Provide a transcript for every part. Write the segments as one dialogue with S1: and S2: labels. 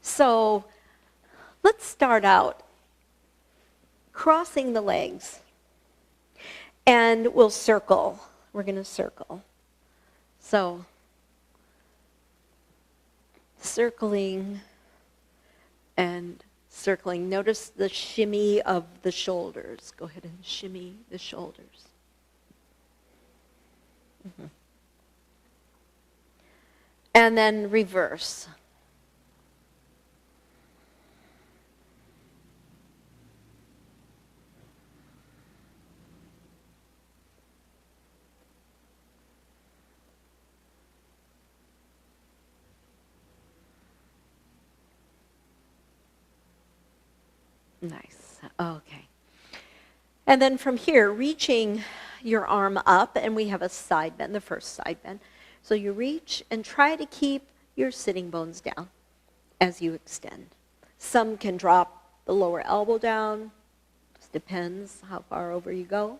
S1: So let's start out crossing the legs. And we'll circle. We're going to circle. So circling and circling. Notice the shimmy of the shoulders. Go ahead and shimmy the shoulders. Mm-hmm. And then reverse. Nice. Okay. And then from here, reaching your arm up, and we have a side bend, the first side bend. So you reach and try to keep your sitting bones down as you extend. Some can drop the lower elbow down. Just depends how far over you go.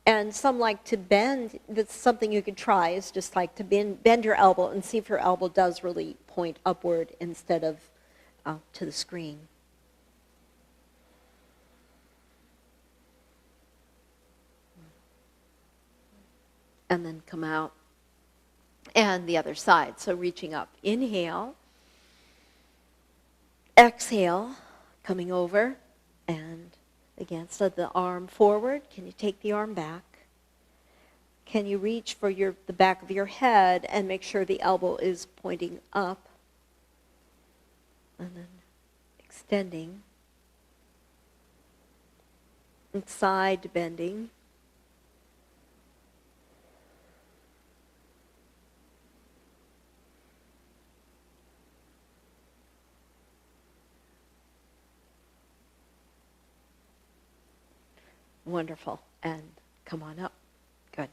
S1: And some like to bend. That's something you could try, is just like to bend your elbow and see if your elbow does really point upward instead of to the screen. And then come out. And the other side, so reaching up. Inhale. Exhale, coming over. And again, so the arm forward. Can you take the arm back? Can you reach for the back of your head and make sure the elbow is pointing up? And then extending. And side bending. Wonderful. And come on up. Good.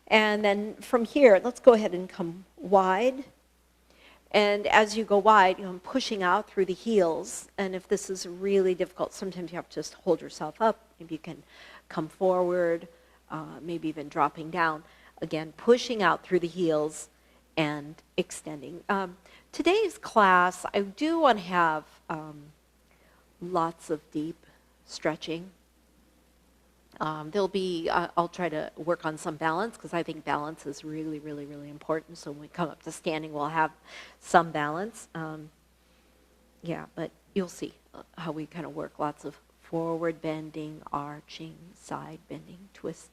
S1: And then from here, let's go ahead and come wide. And as you go wide, I'm pushing out through the heels. And if this is really difficult, sometimes you have to just hold yourself up. Maybe you can come forward, maybe even dropping down. Again, pushing out through the heels and extending. Today's class, I do want to have lots of deep stretching. There'll be, I'll try to work on some balance, because I think balance is really, really, really important. So when we come up to standing, we'll have some balance. Yeah, but you'll see how we kind of work lots of forward bending, arching, side bending, twists.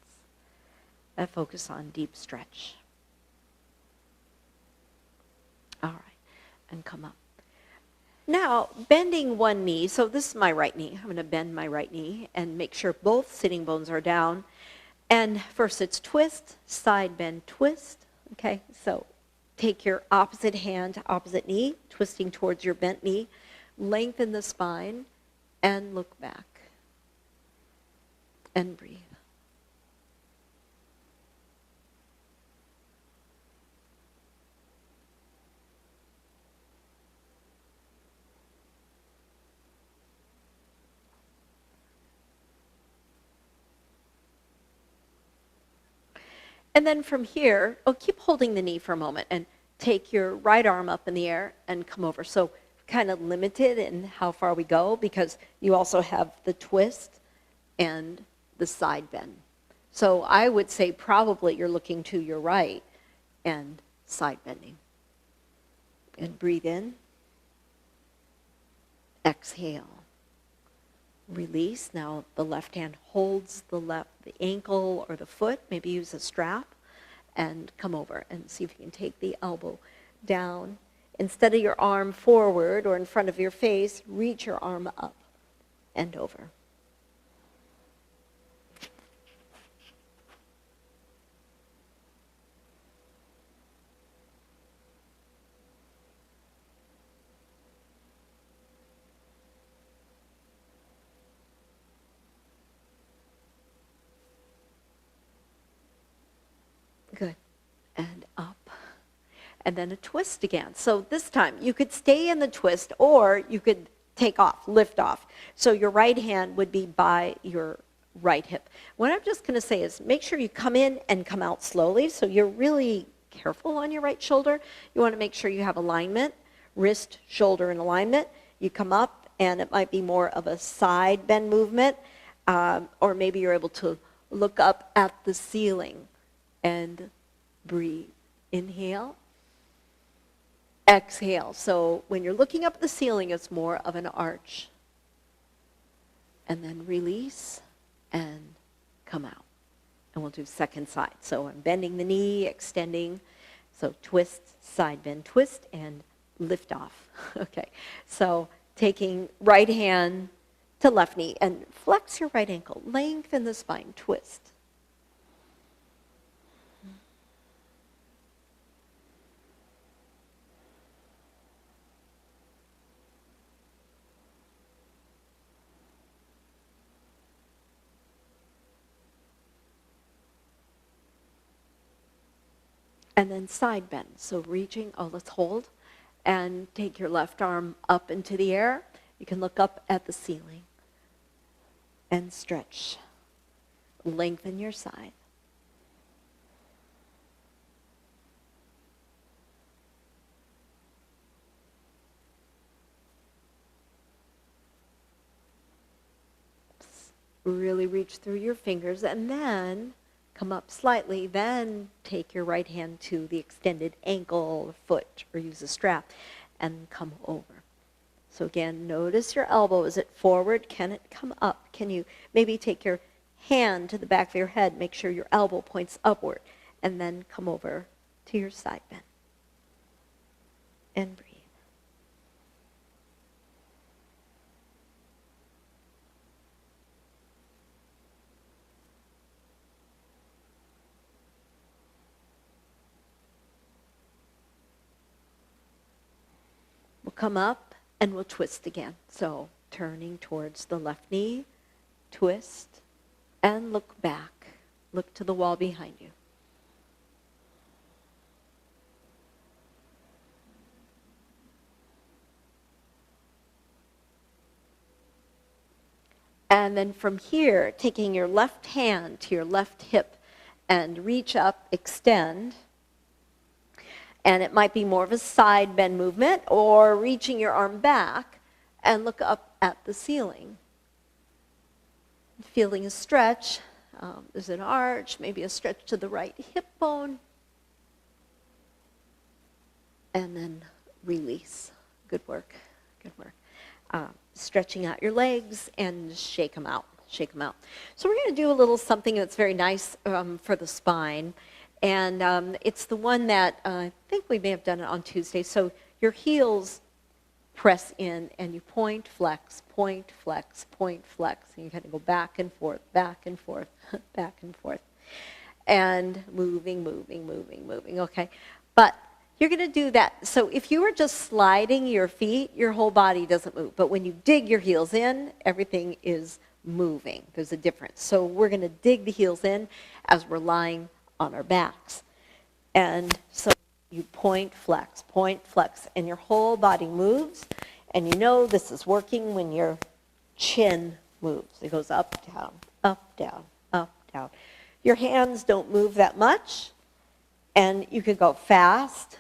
S1: That focus on deep stretch. All right, and come up. Now, bending one knee, so this is my right knee. I'm going to bend my right knee and make sure both sitting bones are down. And first it's twist, side bend, twist. Okay, so take your opposite hand, opposite knee, twisting towards your bent knee. Lengthen the spine and look back. And breathe. And then from here, keep holding the knee for a moment and take your right arm up in the air and come over. So kind of limited in how far we go, because you also have the twist and the side bend. So I would say probably you're looking to your right and side bending. And breathe in. Exhale. Release. Now the left hand holds the ankle or the foot. Maybe use a strap and come over and see if you can take the elbow down. Instead of your arm forward or in front of your face, reach your arm up and over. Good. And up. And then a twist again. So this time you could stay in the twist, or you could take off, lift off. So your right hand would be by your right hip. What I'm just going to say is make sure you come in and come out slowly. So you're really careful on your right shoulder. You want to make sure you have alignment. wrist, shoulder in alignment. You come up, and it might be more of a side bend movement, or maybe you're able to look up at the ceiling and breathe. Inhale. Exhale. So when you're looking up at the ceiling, it's more of an arch. And then release and come out. And we'll do second side. So I'm bending the knee, extending. So twist, side bend, twist, and lift off. Okay. So taking right hand to left knee and flex your right ankle. Lengthen the spine, twist. And then side bend. So reaching, let's hold. And take your left arm up into the air. You can look up at the ceiling. And stretch. Lengthen your side. Really reach through your fingers, and then come up slightly, then take your right hand to the extended ankle or foot, or use a strap, and come over. So again, notice your elbow. Is it forward? Can it come up? Can you maybe take your hand to the back of your head, make sure your elbow points upward, and then come over to your side bend. And breathe. Come up and we'll twist again. So turning towards the left knee, twist, and look back. Look to the wall behind you. And then from here, taking your left hand to your left hip and reach up, extend. And it might be more of a side bend movement, or reaching your arm back and look up at the ceiling. Feeling a stretch. There's an arch, maybe a stretch to the right hip bone. And then release. Good work. Good work. Stretching out your legs and shake them out. Shake them out. So we're going to do a little something that's very nice for the spine. And it's the one that I think we may have done it on Tuesday. So your heels press in, and you point, flex, point, flex, point, flex. And you kind of go back and forth, back and forth, back and forth. And moving, moving, moving, moving, okay? But you're going to do that. So if you were just sliding your feet, your whole body doesn't move. But when you dig your heels in, everything is moving. There's a difference. So we're going to dig the heels in as we're lying on our backs. And so you point, flex, and your whole body moves. And you know this is working when your chin moves. It goes up, down, up, down, up, down. Your hands don't move that much. And you could go fast.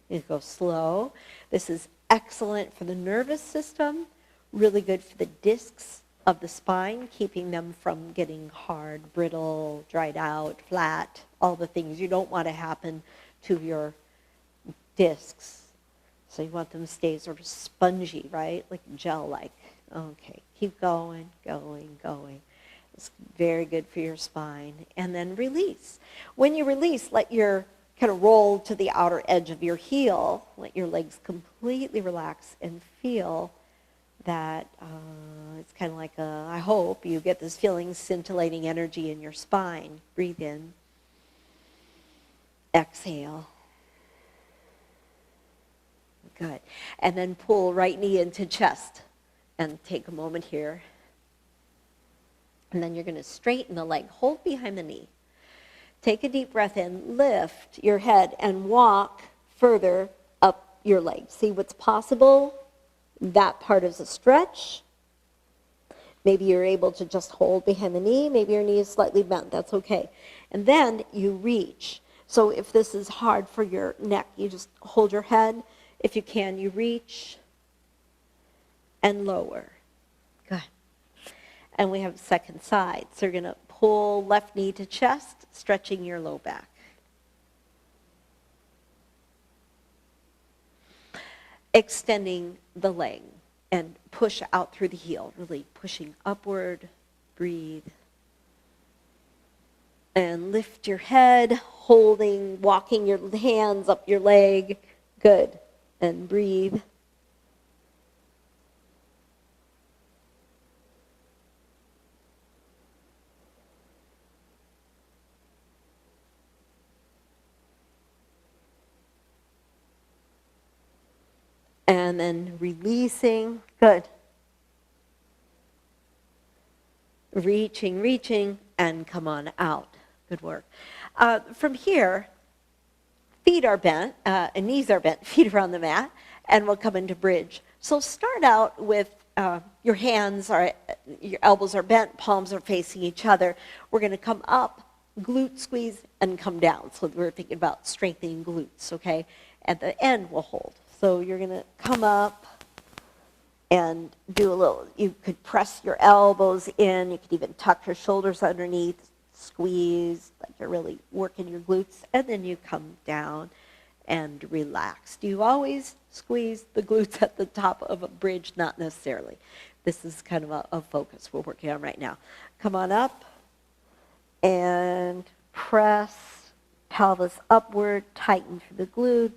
S1: You could go slow. This is excellent for the nervous system, really good for the discs of the spine, keeping them from getting hard, brittle, dried out, flat, all the things you don't want to happen to your discs. So you want them to stay sort of spongy, right? Like gel-like. Okay, keep going, going, going. It's very good for your spine. And then release. When you release, let your kind of roll to the outer edge of your heel. Let your legs completely relax and feel that it's kind of like I hope you get this feeling, scintillating energy in your spine. Breathe in. Exhale. Good. And then pull right knee into chest. And take a moment here. And then you're going to straighten the leg. Hold behind the knee. Take a deep breath in. Lift your head and walk further up your leg. See what's possible? That part is a stretch. Maybe you're able to just hold behind the knee. Maybe your knee is slightly bent. That's okay. And then you reach. So if this is hard for your neck, you just hold your head. If you can, you reach and lower. Good. And we have second side. So you're going to pull left knee to chest, stretching your low back. Extending the leg and push out through the heel, really pushing upward. Breathe. And lift your head, holding, walking your hands up your leg. Good. And breathe. And then releasing. Good. Reaching, and come on out. Good work. From here, feet are bent, and knees are bent, feet are on the mat, and we'll come into bridge. So start out with your hands, your elbows are bent, palms are facing each other. We're going to come up, glute squeeze, and come down. So we're thinking about strengthening glutes, okay? At the end, we'll hold. So you're going to come up and do a little, you could press your elbows in, you could even tuck your shoulders underneath, squeeze, like you're really working your glutes, and then you come down and relax. Do you always squeeze the glutes at the top of a bridge? Not necessarily. This is kind of a focus we're working on right now. Come on up and press pelvis upward, tighten through the glutes,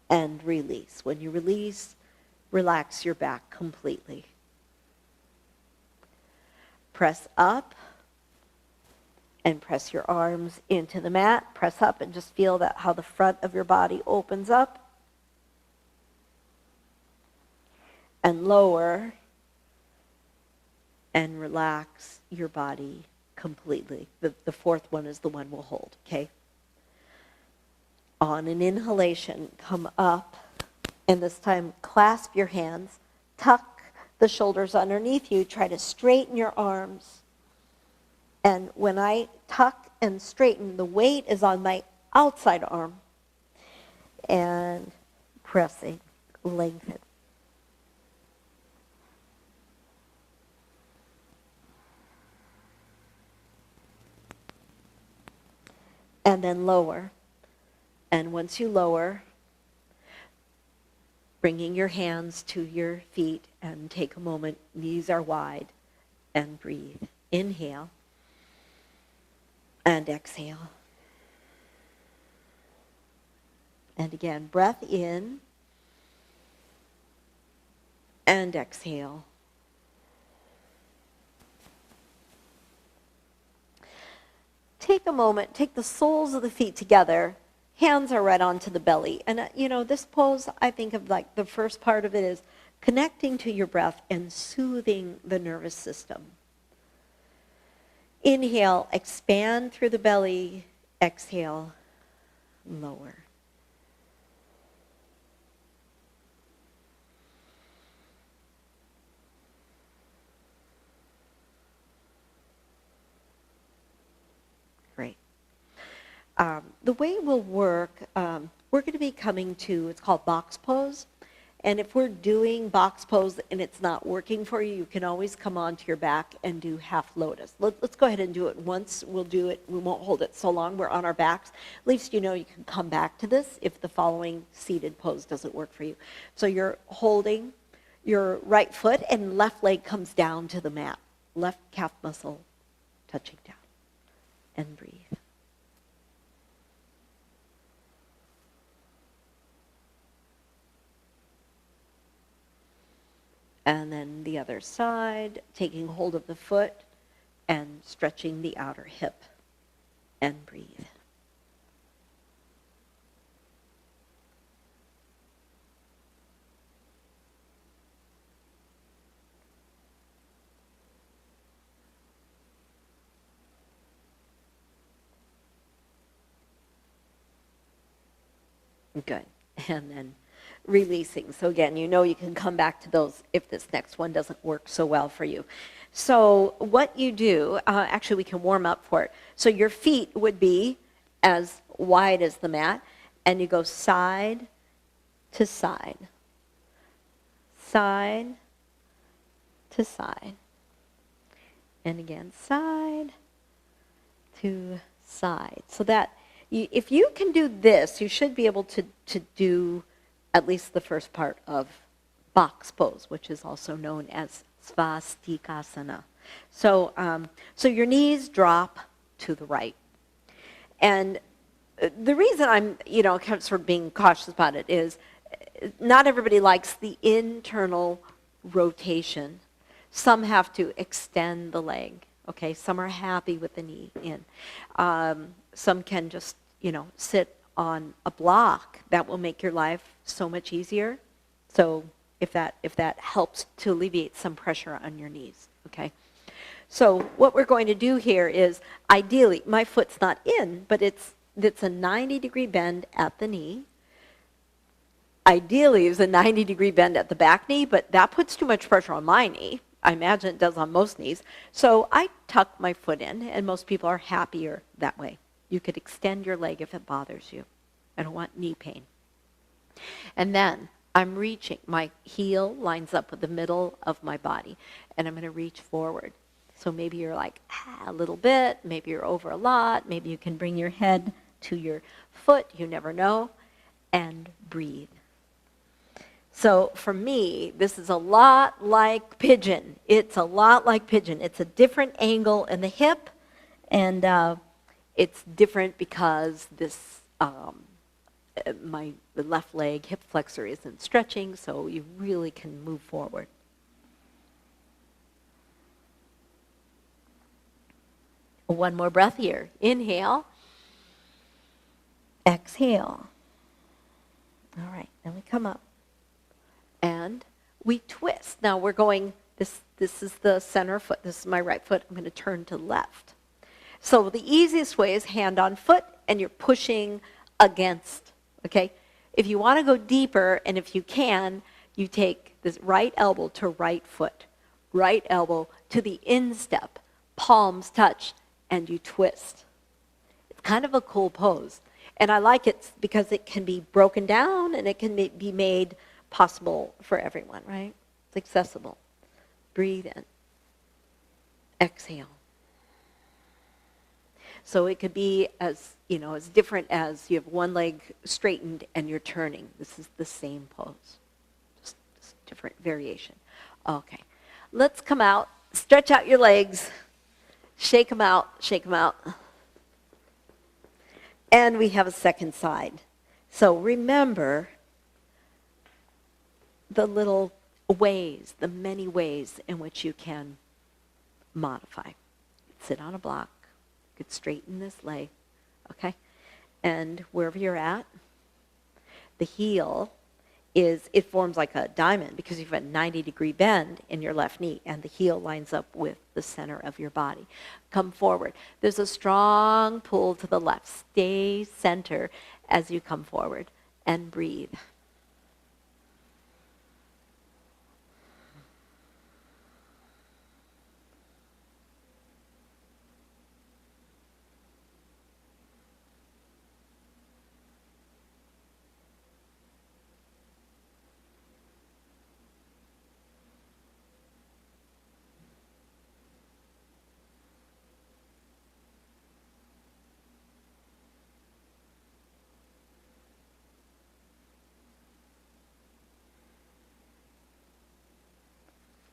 S1: and release. When you release, relax your back completely. Press up and press your arms into the mat. Press up and just feel that how the front of your body opens up. And lower and relax your body completely. The fourth one is the one we'll hold, okay? On an inhalation, come up, and this time clasp your hands, tuck the shoulders underneath you, try to straighten your arms. And when I tuck and straighten, the weight is on my outside arm. And pressing, lengthen. And then lower. And once you lower, bringing your hands to your feet and take a moment, knees are wide, and breathe. Inhale and exhale. And again, breath in and exhale. Take a moment, take the soles of the feet together. Hands are right onto the belly. And, this pose, I think of like the first part of it is connecting to your breath and soothing the nervous system. Inhale, expand through the belly. Exhale, lower. Great. The way we'll work, we're going to be coming to, it's called box pose. And if we're doing box pose and it's not working for you, you can always come onto your back and do half lotus. Let's go ahead and do it once. We'll do it. We won't hold it so long. We're on our backs. At least you know you can come back to this if the following seated pose doesn't work for you. So you're holding your right foot and left leg comes down to the mat. Left calf muscle touching down. And breathe. And then the other side, taking hold of the foot and stretching the outer hip. And breathe. Good. And then releasing. So again, you know you can come back to those if this next one doesn't work so well for you. So what you do, actually we can warm up for it. So your feet would be as wide as the mat, and you go side to side. Side to side. And again, side to side. So that if you can do this, you should be able to do at least the first part of box pose, which is also known as svastikasana. So, so your knees drop to the right. And the reason I'm, kind of sort of being cautious about it is not everybody likes the internal rotation. Some have to extend the leg. Okay, some are happy with the knee in. Some can just, sit on a block. That will make your life so much easier. So if that helps to alleviate some pressure on your knees, okay? So what we're going to do here is, ideally, my foot's not in, but it's a 90-degree bend at the knee. Ideally, it's a 90-degree bend at the back knee, but that puts too much pressure on my knee. I imagine it does on most knees. So I tuck my foot in, and most people are happier that way. You could extend your leg if it bothers you. I don't want knee pain. And then I'm reaching. My heel lines up with the middle of my body, and I'm going to reach forward. So maybe you're like, a little bit. Maybe you're over a lot. Maybe you can bring your head to your foot. You never know. And breathe. So for me, this is a lot like pigeon. It's a lot like pigeon. It's a different angle in the hip, and it's different because this my left leg hip flexor isn't stretching, so you really can move forward. One more breath here. Inhale. Exhale. All right, then we come up. And we twist. Now we're going, this is the center foot. This is my right foot. I'm going to turn to left. So the easiest way is hand on foot, and you're pushing against, okay? If you want to go deeper, and if you can, you take this right elbow to right foot, right elbow to the instep, palms touch, and you twist. It's kind of a cool pose. And I like it because it can be broken down, and it can be made possible for everyone, right? It's accessible. Breathe in. Exhale. So it could be as different as you have one leg straightened and you're turning. This is the same pose. Just different variation. Okay. Let's come out. Stretch out your legs. Shake them out. Shake them out. And we have a second side. So remember the little ways, the many ways in which you can modify. Sit on a block. You could straighten this leg, okay? And wherever you're at, the heel it forms like a diamond because you've got a 90-degree bend in your left knee, and the heel lines up with the center of your body. Come forward. There's a strong pull to the left. Stay center as you come forward, and breathe.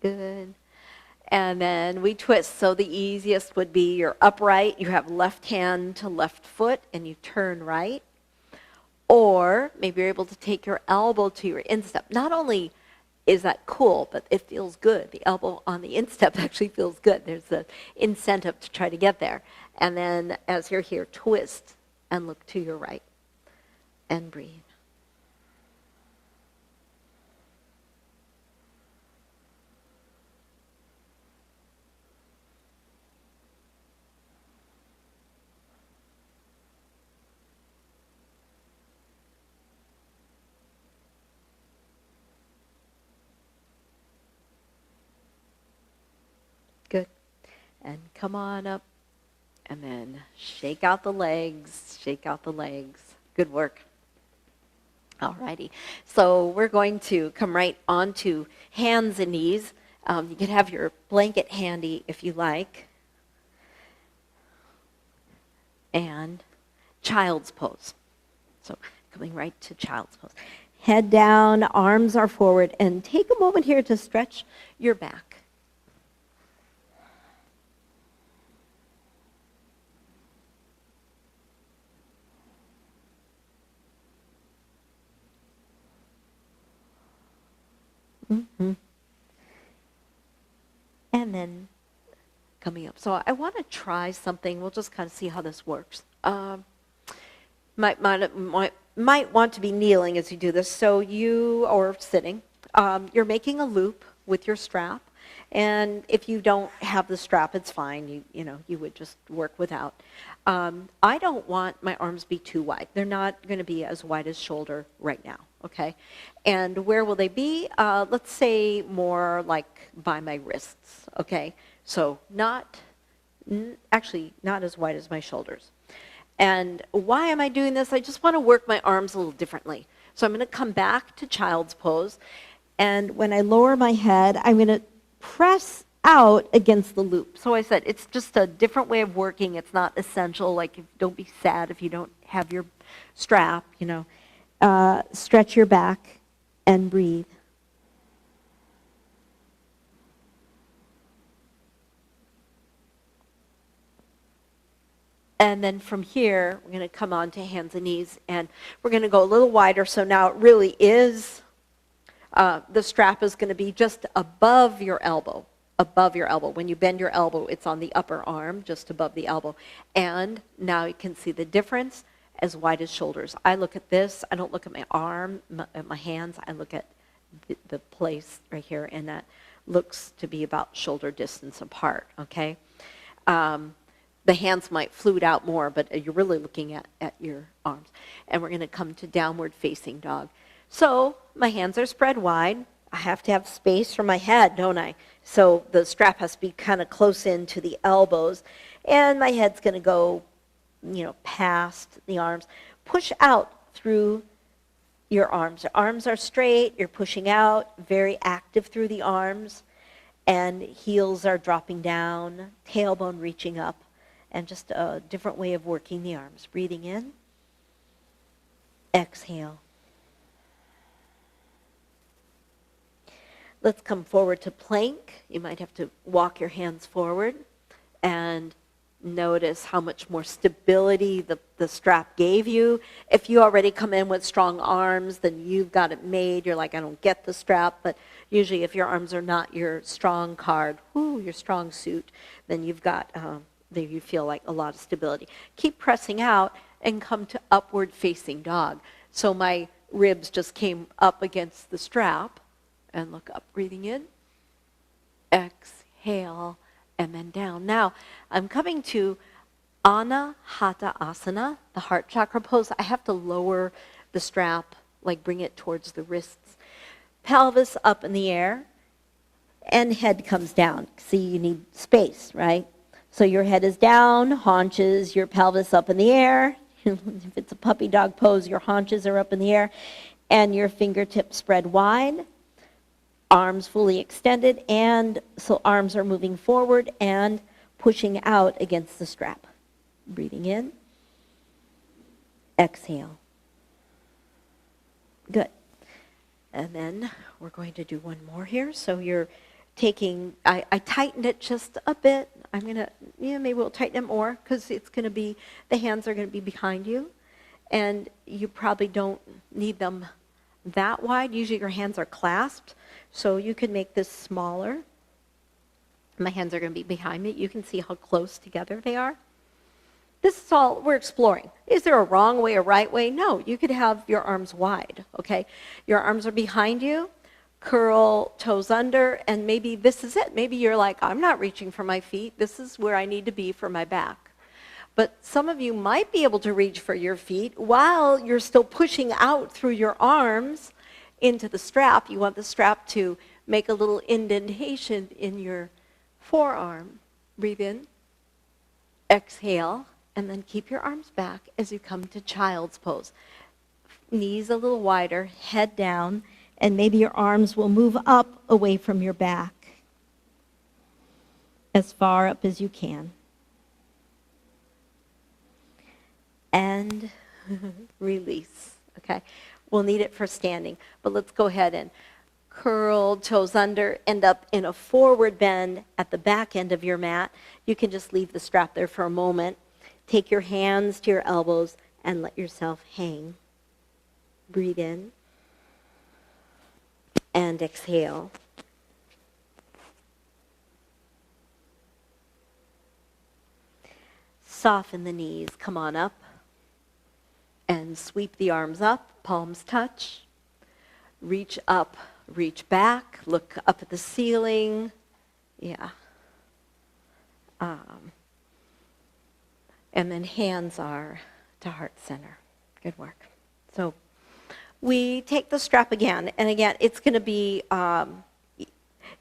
S1: Good. And then we twist. So the easiest would be you're upright, you have left hand to left foot, and you turn right. Or maybe you're able to take your elbow to your instep. Not only is that cool, but it feels good. The elbow on the instep actually feels good. There's the incentive to try to get there. And then as you're here, twist and look to your right and breathe. Good. And come on up. And then shake out the legs. Shake out the legs. Good work. Alrighty, so we're going to come right onto hands and knees. You can have your blanket handy if you like. And child's pose. So coming right to child's pose. Head down, arms are forward, and take a moment here to stretch your back. Mm-hmm. And then coming up. So I want to try something. We'll just kind of see how this works. Might want to be kneeling as you do this. So you, or sitting, you're making a loop with your strap. And if you don't have the strap, it's fine. You would just work without. I don't want my arms be too wide. They're not going to be as wide as shoulder right now, okay? And where will they be? Let's say more like by my wrists, okay? So actually not as wide as my shoulders. And why am I doing this? I just want to work my arms a little differently. So I'm going to come back to child's pose. And when I lower my head, I'm going to press out against the loop. So I said it's just a different way of working. It's not essential. Like, don't be sad if you don't have your strap, Stretch your back and breathe. And then from here, we're going to come on to hands and knees, and we're going to go a little wider. So now it really is, the strap is going to be just above your elbow. Above your elbow. When you bend your elbow, it's on the upper arm, just above the elbow. And now you can see the difference, as wide as shoulders. I look at this. I don't look at my arm, at my hands. I look at the place right here, and that looks to be about shoulder distance apart, okay? The hands might flute out more, but you're really looking at your arms. And we're going to come to downward facing dog. So my hands are spread wide. I have to have space for my head, don't I? So the strap has to be kind of close into the elbows. And my head's going to go, past the arms. Push out through your arms. Your arms are straight. You're pushing out, very active through the arms. And heels are dropping down, tailbone reaching up. And just a different way of working the arms. Breathing in. Exhale. Let's come forward to plank. You might have to walk your hands forward and notice how much more stability the strap gave you. If you already come in with strong arms, then you've got it made. You're like, I don't get the strap. But usually if your arms are not your strong card, your strong suit, then you've got, then you feel like a lot of stability. Keep pressing out and come to upward facing dog. So my ribs just came up against the strap. And look up, breathing in, exhale, and then down. Now, I'm coming to Hatha asana, the heart chakra pose. I have to lower the strap, like bring it towards the wrists. Pelvis up in the air, and head comes down. See, you need space, right? So your head is down, haunches, your pelvis up in the air. If it's a puppy dog pose, your haunches are up in the air, and your fingertips spread wide. Arms fully extended, and so arms are moving forward and pushing out against the strap. Breathing in. Exhale. Good. And then we're going to do one more here. So you're taking, I tightened it just a bit. I'm going to, maybe we'll tighten it more because it's going to be, the hands are going to be behind you. And you probably don't need them that wide. Usually your hands are clasped. So you can make this smaller. My hands are going to be behind me. You can see how close together they are. This is all we're exploring. Is there a wrong way, a right way? No, you could have your arms wide, okay? Your arms are behind you, curl toes under, and maybe this is it. Maybe you're like, I'm not reaching for my feet. This is where I need to be for my back. But some of you might be able to reach for your feet while you're still pushing out through your arms into the strap. You want the strap to make a little indentation in your forearm. Breathe in, exhale, and then keep your arms back as you come to child's pose.
S2: knees a little wider, head down, and maybe your arms will move up away from your back, as far up as you can. And release, okay? We'll need it for standing, but let's go ahead and curl, toes under, end up in a forward bend at the back end of your mat. You can just leave the strap there for a moment. Take your hands to your elbows and let yourself hang. Breathe in and exhale. Soften the knees, come on up, and sweep the arms up, palms touch. Reach up, reach back, look up at the ceiling. Yeah. And then hands are to heart center. Good work. So we take the strap again, and again, it's going to be,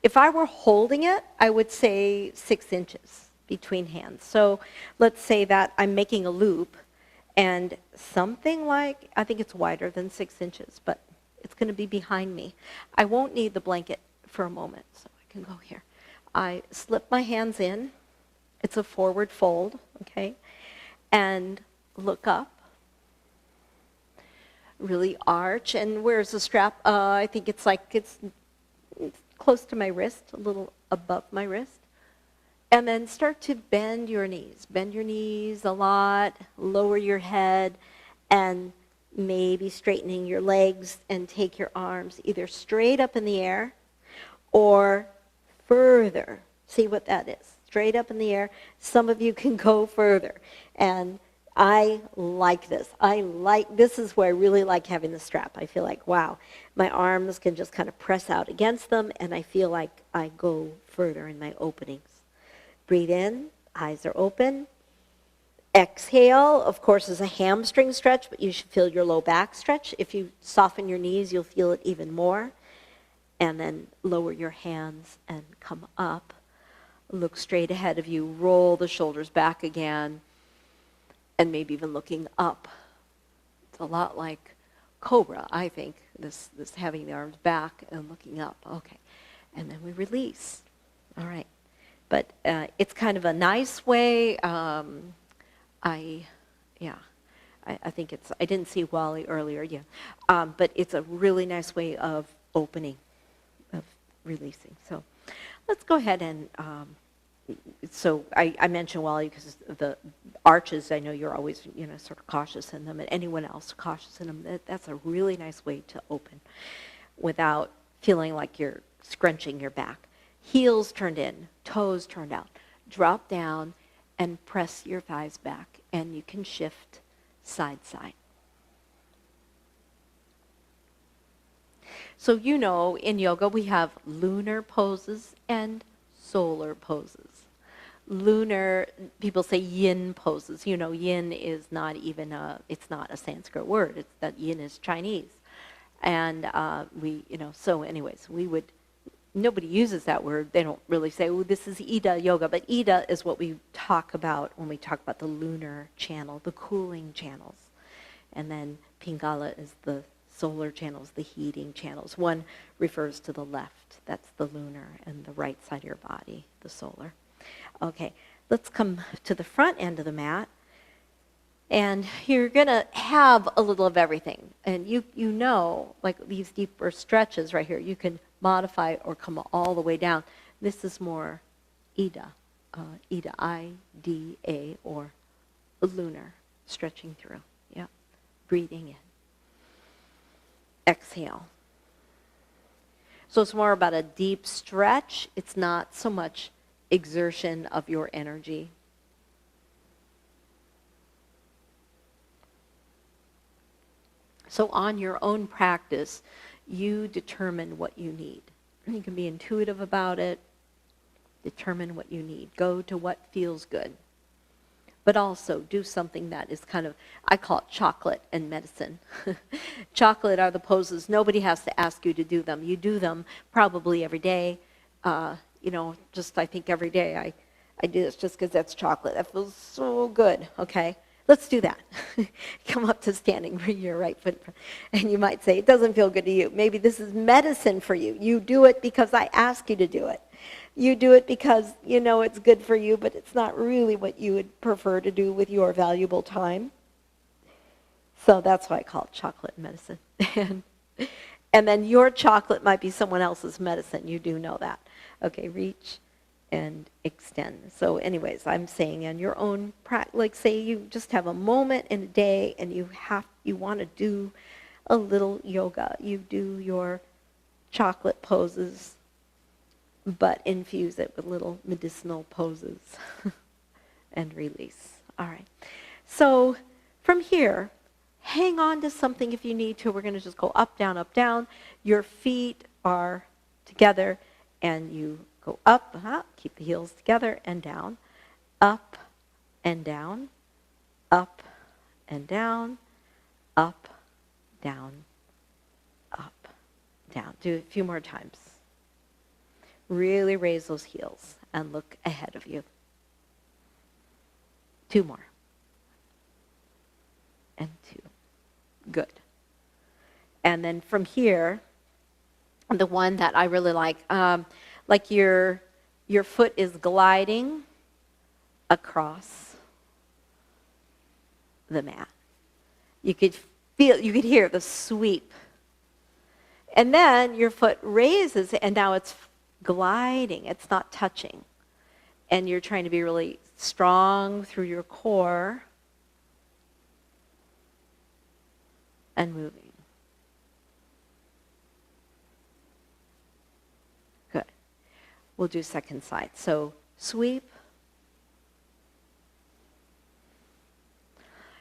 S2: if I were holding it, I would say 6 inches between hands. So let's say that I'm making a loop, and something like, I think it's wider than 6 inches, but it's going to be behind me. I won't need the blanket for a moment, so I can go here. I slip my hands in. It's a forward fold, okay? And look up. Really arch. And where's the strap? I think it's like it's close to my wrist, a little above my wrist. And then start to bend your knees. Bend your knees a lot. Lower your head. And maybe straightening your legs and take your arms either straight up in the air or further. See what that is. Straight up in the air. Some of you can go further. And I like this. This is where I really like having the strap. I feel like, wow, my arms can just kind of press out against them, and I feel like I go further in my openings. Breathe in, eyes are open. Exhale, of course, is a hamstring stretch, but you should feel your low back stretch. If you soften your knees, you'll feel it even more. And then lower your hands and come up. Look straight ahead of you. Roll the shoulders back again. And maybe even looking up. It's a lot like cobra, I think, this having the arms back and looking up. Okay. And then we release. All right. But it's kind of a nice way. I think it's, I didn't see Wally earlier, yeah. But it's a really nice way of opening, of releasing. So let's go ahead and, so I mentioned Wally because the arches, I know you're always, sort of cautious in them, and anyone else cautious in them. That's a really nice way to open without feeling like you're scrunching your back. Heels turned in, toes turned out. Drop down and press your thighs back, and you can shift side side. So in yoga we have lunar poses and solar poses. Lunar, people say yin poses. Yin is not even it's not a Sanskrit word. It's that yin is Chinese. And so anyways, nobody uses that word. They don't really say, oh, this is Ida yoga. But Ida is what we talk about when we talk about the lunar channel, the cooling channels. And then Pingala is the solar channels, the heating channels. One refers to the left. That's the lunar, and the right side of your body, the solar. Okay, let's come to the front end of the mat. And you're going to have a little of everything. And like these deeper stretches right here, you can modify or come all the way down. This is more Ida, Ida, I-D-A, or lunar, stretching through. Yeah, breathing in. Exhale. So it's more about a deep stretch. It's not so much exertion of your energy. So on your own practice, you determine what you need. You can be intuitive about it, determine what you need. Go to what feels good. But also do something that is kind of, I call it chocolate and medicine. Chocolate are the poses. Nobody has to ask you to do them. You do them probably every day. I think every day I do this just because that's chocolate. That feels so good, okay? let's do that. Come up to standing, bring your right foot in front. And you might say, it doesn't feel good to you. Maybe this is medicine for you. You do it because I ask you to do it. You do it because you know it's good for you, but it's not really what you would prefer to do with your valuable time. So that's why I call it chocolate medicine. And then your chocolate might be someone else's medicine. You do know that. Okay, reach and extend. So anyways, I'm saying on your own, like say you just have a moment in a day and you want to do a little yoga. You do your chocolate poses, but infuse it with little medicinal poses and release. All right. So from here, hang on to something if you need to. We're going to just go up, down, up, down. Your feet are together and you go up, keep the heels together, and down, up and down, up and down, up, down, up, down. Do it a few more times. Really raise those heels and look ahead of you. 2 more. And 2. Good. And then from here, the one that I really like your foot is gliding across the mat. You could hear the sweep. And then your foot raises, and now it's gliding. It's not touching. And you're trying to be really strong through your core and moving. Good. We'll do second side. So sweep.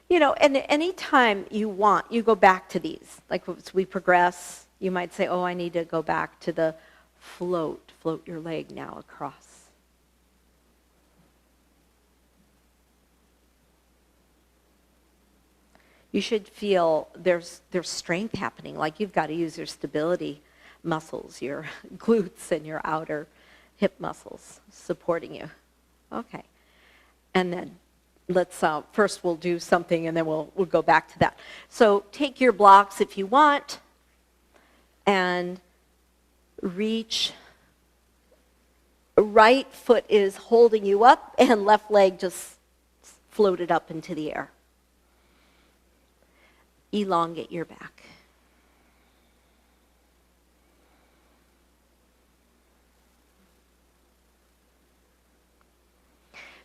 S2: And any time you want, you go back to these. Like as we progress, you might say, I need to go back to the float. Float your leg now across. You should feel there's strength happening, like you've got to use your stability muscles, your glutes and your outer hip muscles supporting you. Okay. And then let's, first we'll do something and then we'll go back to that. So take your blocks if you want and reach. Right foot is holding you up and left leg just floated up into the air. Elongate your back.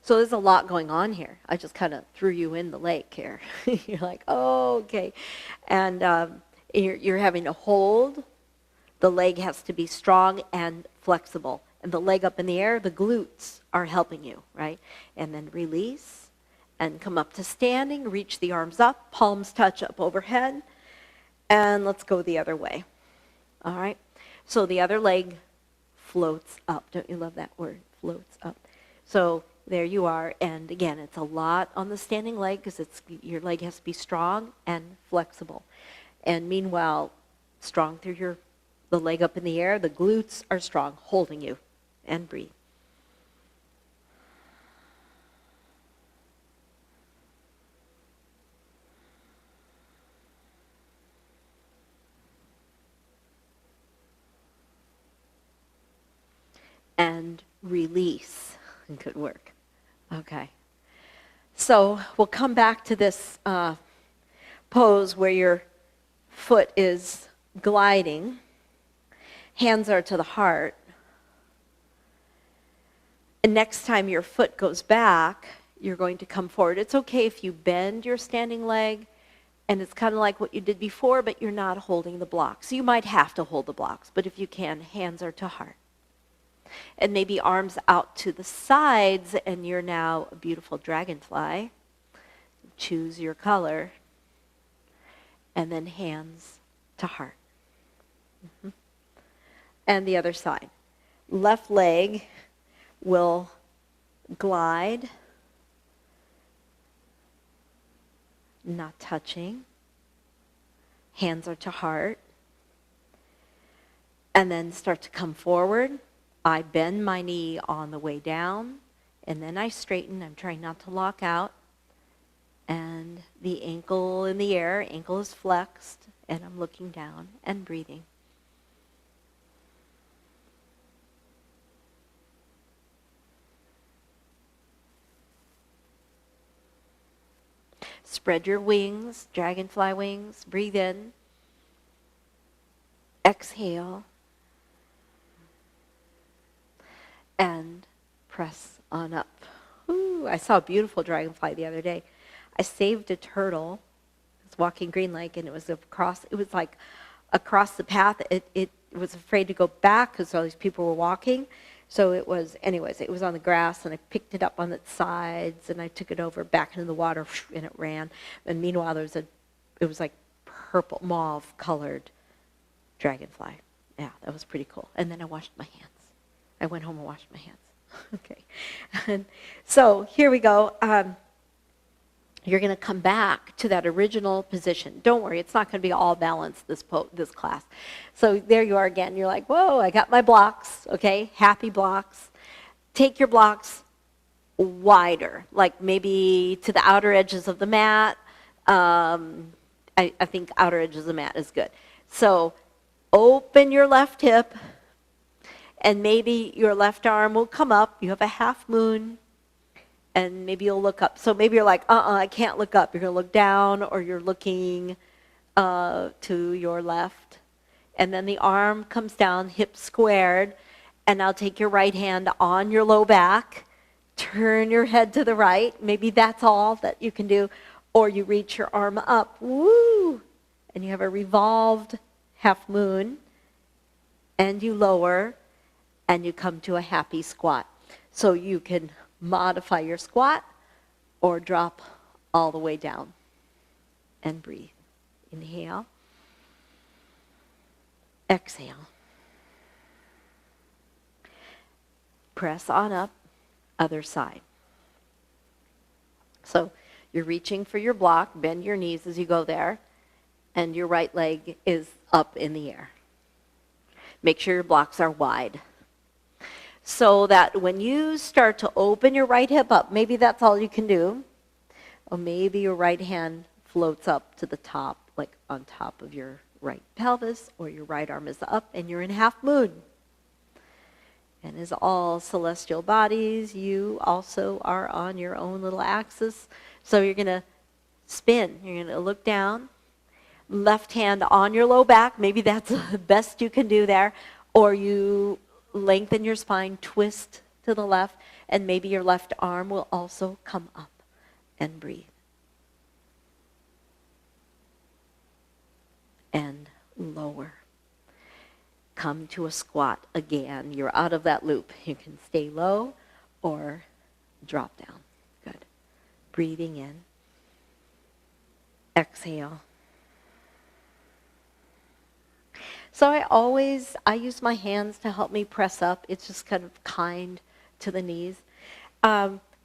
S2: So there's a lot going on here. I just kind of threw you in the lake here. You're like, okay. And you're having to hold. The leg has to be strong and flexible. And the leg up in the air, the glutes are helping you, right? And then release. And come up to standing, reach the arms up, palms touch up overhead, and let's go the other way. All right? So the other leg floats up. Don't you love that word? Floats up. So there you are, and again, it's a lot on the standing leg because your leg has to be strong and flexible. And meanwhile, strong through the leg up in the air, the glutes are strong, holding you, and breathe. And release. Good work. Okay. So we'll come back to this pose where your foot is gliding. Hands are to the heart. And next time your foot goes back, you're going to come forward. It's okay if you bend your standing leg, and it's kind of like what you did before, but you're not holding the blocks. You might have to hold the blocks, but if you can, hands are to heart. And maybe arms out to the sides, and you're now a beautiful dragonfly. Choose your color. And then hands to heart. Mm-hmm. And the other side. Left leg will glide, not touching. Hands are to heart. And then start to come forward. I bend my knee on the way down, and then I straighten. I'm trying not to lock out. And the ankle in the air, ankle is flexed, and I'm looking down and breathing. Spread your wings, dragonfly wings. Breathe in. Exhale. And press on up. Ooh, I saw a beautiful dragonfly the other day. I saved a turtle. I was walking Green Lake, and it was like across the path. It was afraid to go back because all these people were walking. So it was on the grass, and I picked it up on its sides, and I took it over back into the water, and it ran. And meanwhile, it was like purple, mauve-colored dragonfly. Yeah, that was pretty cool. And then I washed my hands. I went home and washed my hands. Okay. And so here we go. You're going to come back to that original position. Don't worry, it's not going to be all balanced this class. So there you are again. You're like, whoa, I got my blocks, okay? Happy blocks. Take your blocks wider, like maybe to the outer edges of the mat. I think outer edges of the mat is good. So open your left hip, and maybe your left arm will come up. You have a half moon. And maybe you'll look up. So maybe you're like, I can't look up. You're going to look down, or you're looking to your left. And then the arm comes down, hip squared. And now take your right hand on your low back. Turn your head to the right. Maybe that's all that you can do. Or you reach your arm up. Woo! And you have a revolved half moon. And you lower. And you come to a happy squat. So you can modify your squat or drop all the way down and breathe. Inhale. Exhale. Press on up, other side. So you're reaching for your block, bend your knees as you go there, and your right leg is up in the air. Make sure your blocks are wide. So that when you start to open your right hip up, maybe that's all you can do, or maybe your right hand floats up to the top, like on top of your right pelvis, or your right arm is up and you're in half moon. And as all celestial bodies, you also are on your own little axis. So you're going to spin. You're going to look down, left hand on your low back. Maybe that's the best you can do there. Or you lengthen your spine, twist to the left, and maybe your left arm will also come up and breathe. And lower. Come to a squat again. You're out of that loop. You can stay low or drop down. Good. Breathing in. Exhale. So I use my hands to help me press up. It's just kind of kind to the knees.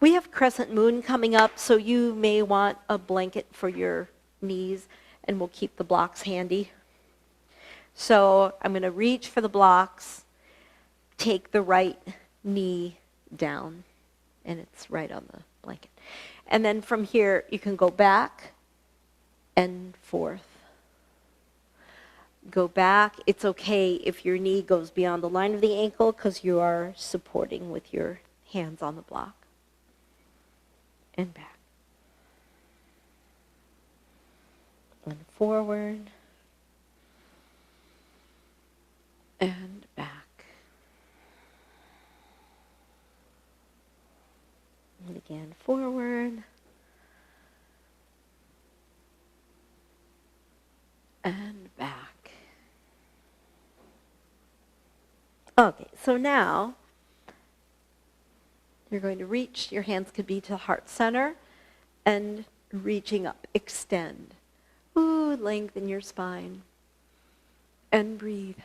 S2: We have crescent moon coming up, so you may want a blanket for your knees, and we'll keep the blocks handy. So I'm going to reach for the blocks, take the right knee down, and it's right on the blanket. And then from here, you can go back and forth. Go back. It's okay if your knee goes beyond the line of the ankle because you are supporting with your hands on the block. And back. And forward. And back. And again, forward. And back. Okay, so now you're going to reach, your hands could be to the heart center, and reaching up, extend. Ooh, lengthen your spine. And breathe.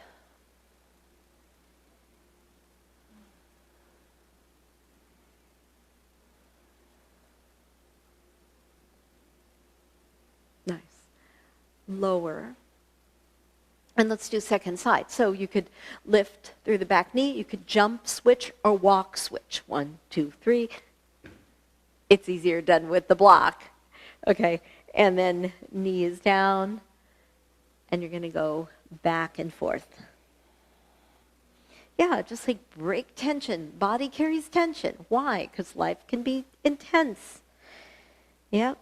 S2: Nice. Lower. And let's do second side. So you could lift through the back knee, you could jump switch or walk switch. 1, 2, 3. It's easier done with the block. Okay, and then knees down, and you're going to go back and forth. Yeah, just like break tension. Body carries tension. Why? Because life can be intense. Yep.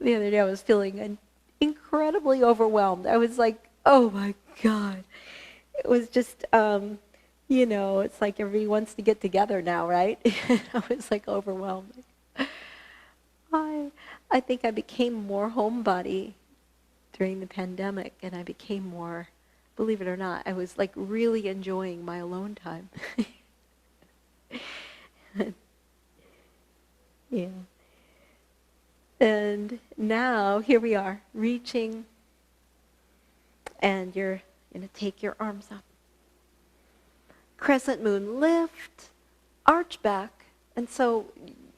S2: The other day I was feeling incredibly overwhelmed. I was like, oh my God. It was just, it's like everybody wants to get together now, right? I was like overwhelmed. I think I became more homebody during the pandemic, and I became more, believe it or not, I was like really enjoying my alone time. Yeah. And now, here we are, reaching, and you're going to take your arms up. Crescent moon, lift, arch back. And so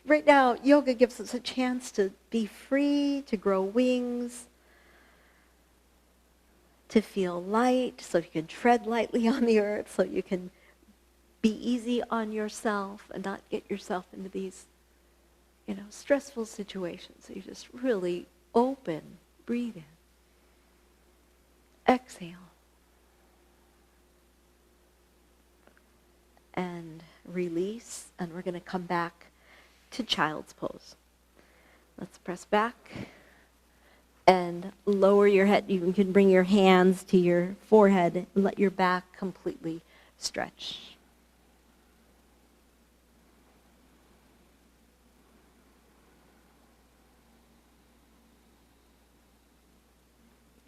S2: right now, yoga gives us a chance to be free, to grow wings, to feel light, so you can tread lightly on the earth, so you can be easy on yourself and not get yourself into these stressful situations. So you just really open, breathe in, exhale, and release. And we're going to come back to child's pose. Let's press back and lower your head. You can bring your hands to your forehead and let your back completely stretch.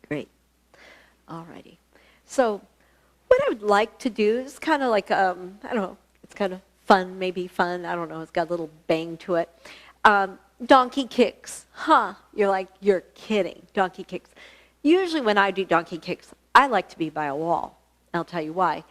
S2: Great. Alrighty. So what I would like to do is kind of like, I don't know, it's kind of fun, maybe fun, I don't know, it's got a little bang to it. Donkey kicks. You're like, you're kidding. Donkey kicks. Usually when I do donkey kicks, I like to be by a wall. I'll tell you why.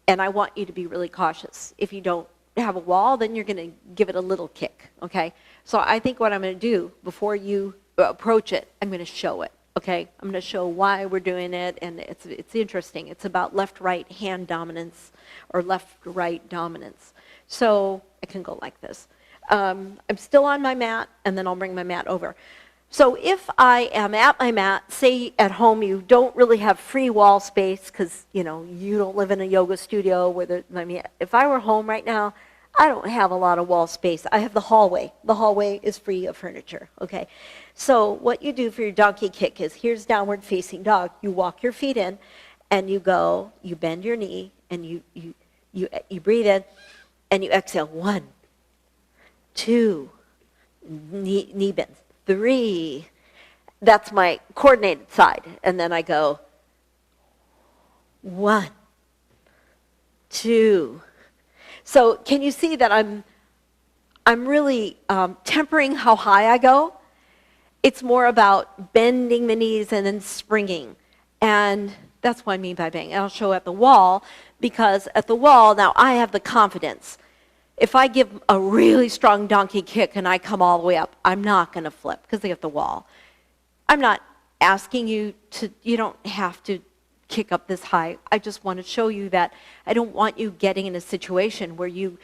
S2: And I want you to be really cautious. If you don't have a wall, then you're going to give it a little kick, okay? So I think what I'm going to do before you approach it, I'm going to show it. Okay, I'm going to show why we're doing it, and it's interesting. It's about left-right hand dominance or left-right dominance. So I can go like this. I'm still on my mat, and then I'll bring my mat over. So if I am at my mat, say at home you don't really have free wall space because you don't live in a yoga studio if I were home right now, I don't have a lot of wall space. I have the hallway. The hallway is free of furniture, okay? So what you do for your donkey kick is, here's downward facing dog. You walk your feet in, and you go, you bend your knee, and you breathe in, and you exhale. 1, 2, knee bends. 3, that's my coordinated side. And then I go, 1, 2. So can you see that I'm really tempering how high I go? It's more about bending the knees and then springing. And that's what I mean by bang. And I'll show at the wall, because at the wall, now I have the confidence. If I give a really strong donkey kick and I come all the way up, I'm not going to flip because they have the wall. I'm not asking you don't have to kick up this high. I just want to show you that I don't want you getting in a situation where you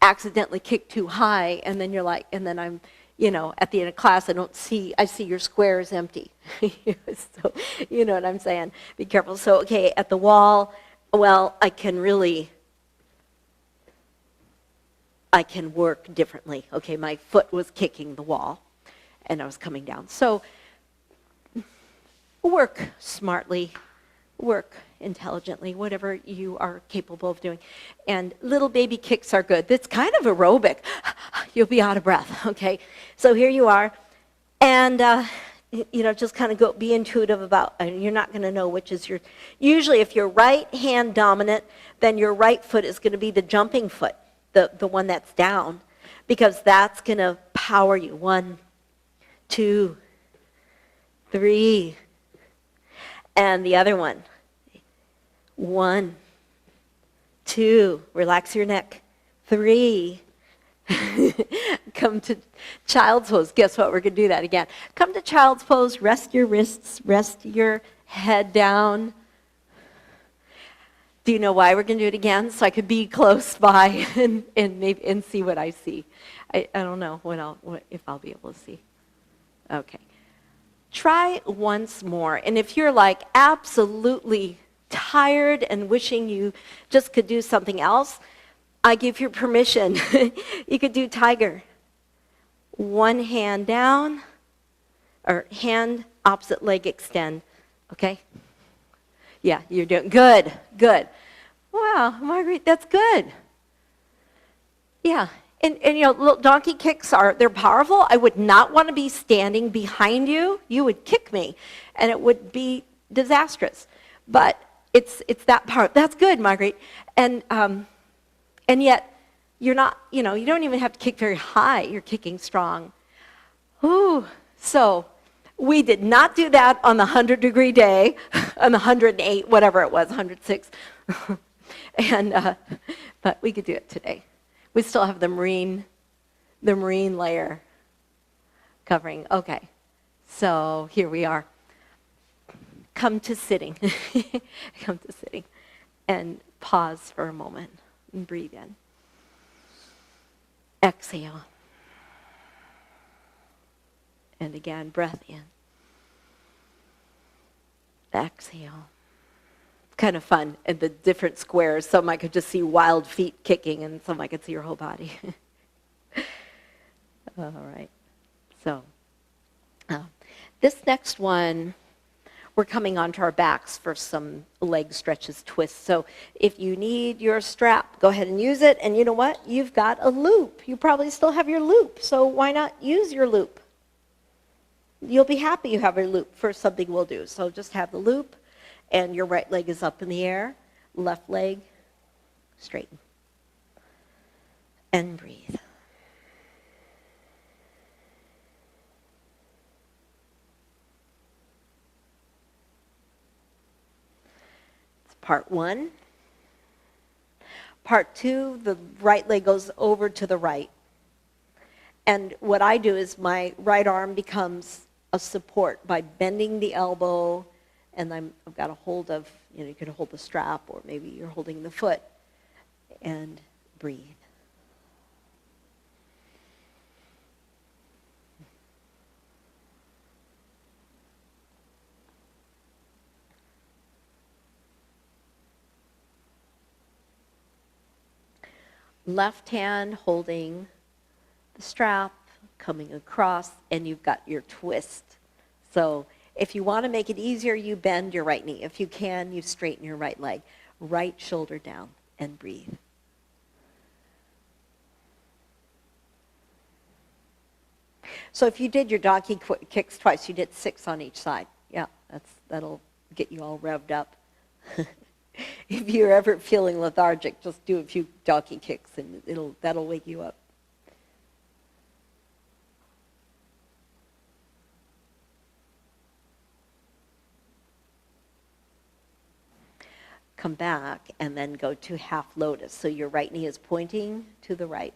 S2: accidentally kick too high and then you're like, and then I'm, at the end of class, I see your square is empty. So, you know what I'm saying? Be careful. So, okay, at the wall, well, I can work differently. Okay, my foot was kicking the wall and I was coming down. So, work smartly. Work intelligently, whatever you are capable of doing. And little baby kicks are good. It's kind of aerobic. You'll be out of breath, okay? So here you are. And, just kind of be intuitive about, you're not going to know which is usually if you're right hand dominant, then your right foot is going to be the jumping foot, the one that's down, because that's going to power you. 1, 2, 3, and the other one. 1, 2, relax your neck. 3, come to child's pose. Guess what? We're going to do that again. Come to child's pose, rest your wrists, rest your head down. Do you know why we're going to do it again? So I could be close by and see what I see. I don't know if I'll be able to see. Okay. Try once more. And if you're like absolutely tired and wishing you just could do something else, I give you permission. You could do tiger. One hand down, or hand, opposite leg extend. Okay? Yeah, you're doing good. Good. Wow, Marguerite, that's good. Yeah. And little donkey kicks they're powerful. I would not want to be standing behind you. You would kick me, and it would be disastrous. But it's that power. That's good, Marguerite. And yet, you're not, you don't even have to kick very high. You're kicking strong. Ooh. So, we did not do that on the 100-degree day, on the 108, whatever it was, 106. But we could do it today. We still have the marine layer covering. Okay, so here we are. Come to sitting. Come to sitting. And pause for a moment and breathe in. Exhale. And again, breath in. Exhale. Kind of fun in the different squares. Some I could just see wild feet kicking, and some I could see your whole body. All right. So this next one, we're coming onto our backs for some leg stretches, twists. So if you need your strap, go ahead and use it. And you know what? You've got a loop. You probably still have your loop. So why not use your loop? You'll be happy you have your loop for something we'll do. So just have the loop, and your right leg is up in the air, left leg, straighten. And breathe. It's part one. Part two, the right leg goes over to the right. And what I do is my right arm becomes a support by bending the elbow, and I've got a hold of, you could hold the strap, or maybe you're holding the foot, and breathe. Left hand holding the strap, coming across, and you've got your twist. So if you want to make it easier, you bend your right knee. If you can, you straighten your right leg. Right shoulder down, and breathe. So if you did your donkey kicks twice, you did 6 on each side. Yeah, that'll get you all revved up. If you're ever feeling lethargic, just do a few donkey kicks, and that'll wake you up. Come back and then go to half lotus. So your right knee is pointing to the right.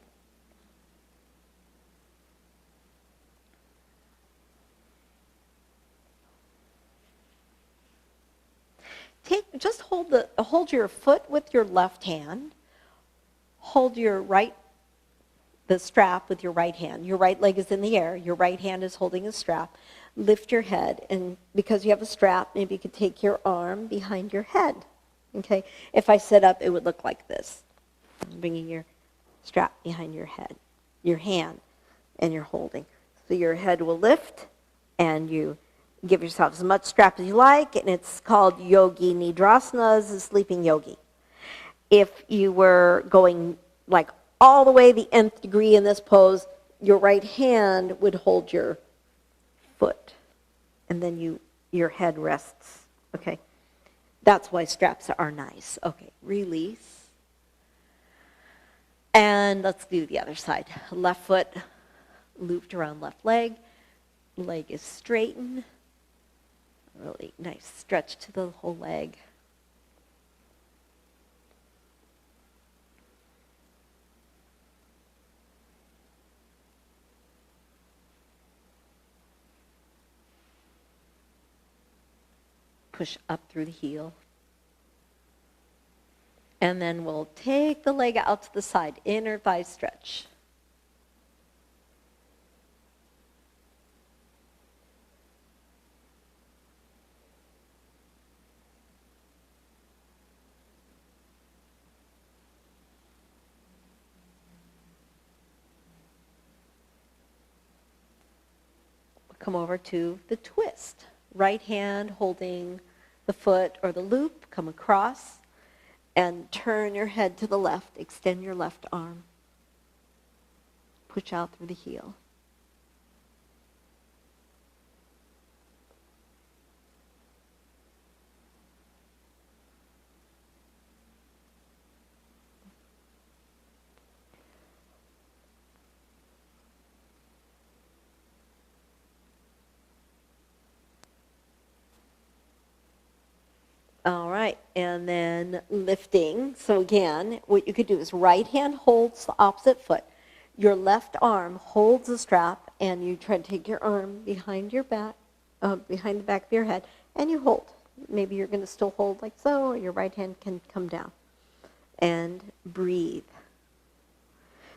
S2: Just hold your foot with your left hand. Hold the strap with your right hand. Your right leg is in the air. Your right hand is holding the strap. Lift your head, and because you have a strap, maybe you could take your arm behind your head. Okay? If I sit up, it would look like this. Bringing your strap behind your head, your hand, and you're holding. So your head will lift, and you give yourself as much strap as you like, and it's called Yogi Nidrasana, the sleeping yogi. If you were going like all the way the nth degree in this pose, your right hand would hold your foot, and then your head rests. Okay? That's why straps are nice. Okay, release. And let's do the other side. Left foot looped around left leg. Leg is straightened. Really nice stretch to the whole leg. Push up through the heel. And then we'll take the leg out to the side, inner thigh stretch. Come over to the twist. Right hand holding the foot or the loop, come across and turn your head to the left. Extend your left arm. Push out through the heel. All right, and then lifting. So again, what you could do is right hand holds the opposite foot. Your left arm holds the strap, and you try to take your arm behind your back, behind the back of your head, and you hold. Maybe you're going to still hold like so, or your right hand can come down. And breathe.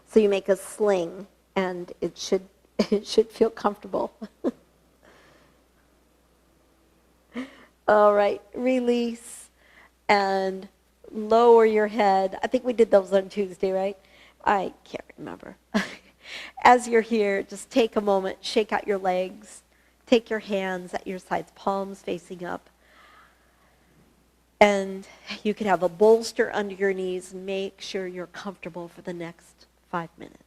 S2: So you make a sling, and it should feel comfortable. All right, release and lower your head. I think we did those on Tuesday, right? I can't remember. As you're here, just take a moment, shake out your legs, take your hands at your sides, palms facing up. And you can have a bolster under your knees. Make sure you're comfortable for the next 5 minutes.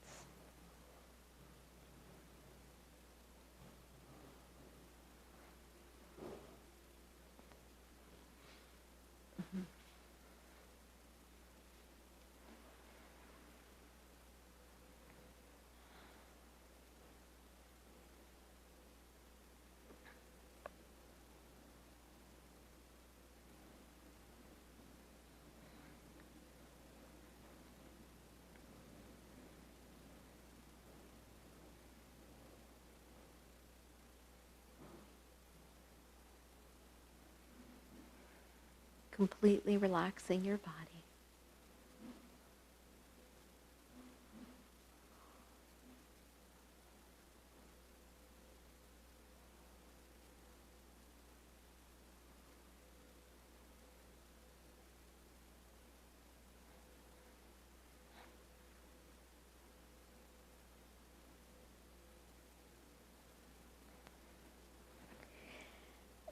S2: Completely relaxing your body.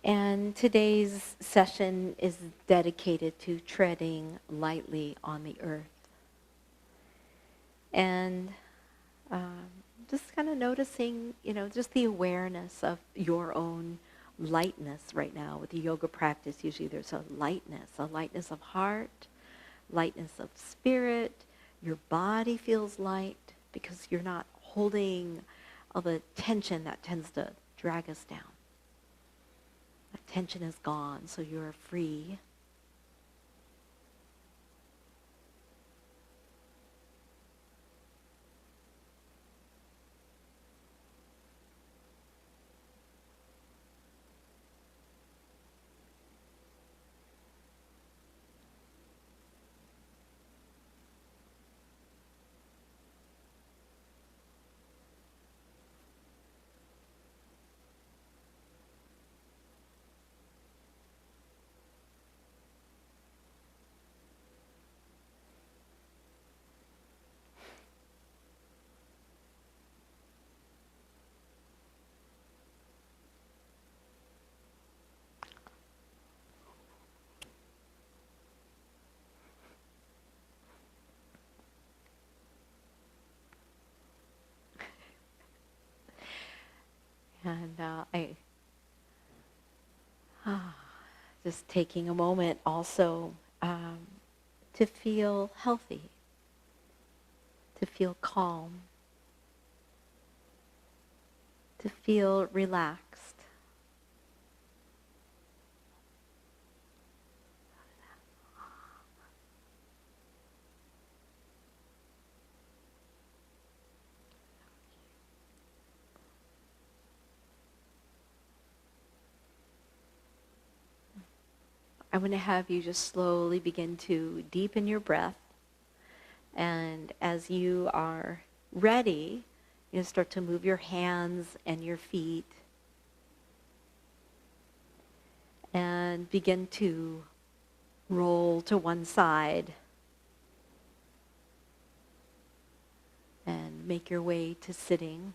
S2: And today's session is dedicated to treading lightly on the earth. And just kind of noticing, just the awareness of your own lightness right now. With the yoga practice, usually there's a lightness of heart, lightness of spirit. Your body feels light because you're not holding all the tension that tends to drag us down. That tension is gone, so you're free. And just taking a moment also to feel healthy, to feel calm, to feel relaxed. I'm going to have you just slowly begin to deepen your breath. And as you are ready, you start to move your hands and your feet and begin to roll to one side and make your way to sitting.